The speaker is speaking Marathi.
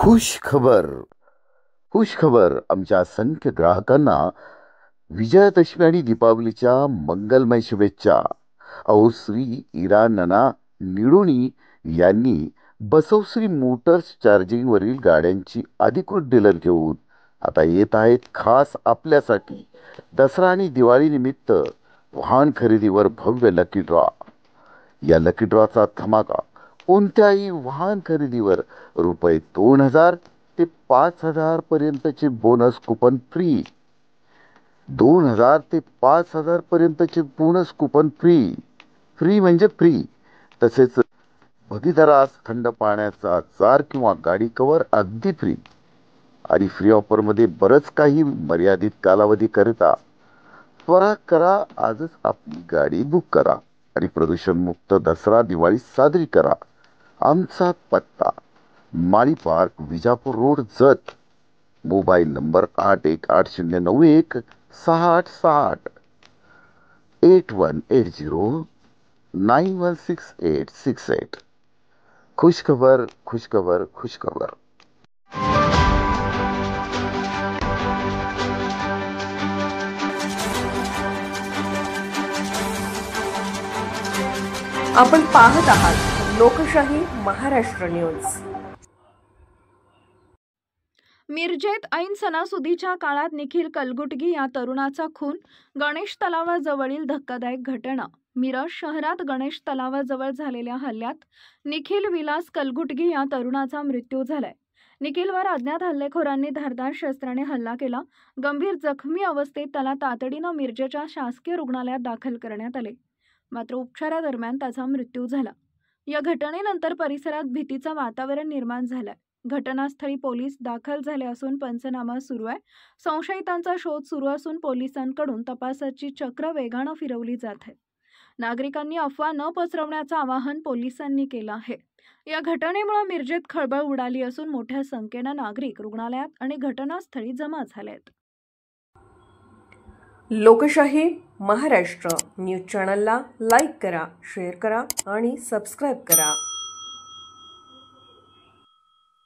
खुश खबर. खुश खबर आमच्या असंख्य ग्राहकांना विजयादशमी आणि दीपावलीच्या मंगलमय शुभेच्छा. अहो, श्री इरा नना निडोणी यांनी बसवश्री मोटर्स चार्जिंगवरील गाड्यांची अधिकृत डीलर घेऊन आता येत आहेत खास आपल्यासाठी. दसरा आणि दिवाळीनिमित्त वाहन खरेदीवर भव्य लकी ड्रॉ. या लकी ड्रॉचा धमाका. कोणत्याही वाहन खरेदीवर ₹2000 ते 5000 पर्यंतचे बोनस कुपन फ्री. 2000 ते 5000 पर्यंतचे बोनस कुपन फ्री. फ्री म्हणजे फ्री. तसेच भगीदरास थंड पाण्याचा जार किंवा गाडी कव्हर अगदी फ्री. आणि फ्री ऑफरमध्ये बरंच काही मर्यादित कालावधी करिता. त्वरा करा, आजच आपली गाडी बुक करा आणि प्रदूषणमुक्त दसरा दिवाळी साजरी करा. आमचा पत्ता Mali park, Vijapur road, Jat. Mobile number 8180916868 8180916868. खुश खबर, खुश खबर, खुश खबर. आपण पाहत आहात लोकशाही महाराष्ट्र न्यूज. मिरजेत ऐन सणासुदीच्या काळात निखिल कलगुटगी या तरुणाचा खून. गणेश तलावाजवळील धक्कादायक घटना. मिरज शहरात गणेश तलावाजवळ झालेल्या हल्ल्यात निखिल विलास कलगुटगी या तरुणाचा मृत्यू झालाय. निखिलवर अज्ञात हल्लेखोरांनी धारदार शस्त्राने हल्ला केला. गंभीर जखमी अवस्थेत त्याला तातडीनं मिरजेच्या शासकीय रुग्णालयात दाखल करण्यात आले. मात्र उपचारादरम्यान त्याचा मृत्यू झाला. या घटनेनंतर परिसरात भीतीचं वातावरण निर्माण झालंय. घटनास्थळी पोलीस दाखल झाले असून पंचनामा सुरू आहे. संशयितांचा शोध सुरू असून पोलिसांकडून तपासाची चक्र वेगानं फिरवली जात आहेत. नागरिकांनी अफवा न पसरवण्याचं आवाहन पोलिसांनी केलं आहे. या घटनेमुळे मिरजेत खळबळ उडाली असून मोठ्या संख्येनं नागरिक रुग्णालयात आणि घटनास्थळी जमा झाले आहेत. लोकशाही महाराष्ट्र न्यूज चॅनलला लाईक करा, शेअर करा आणि सबस्क्राईब करा.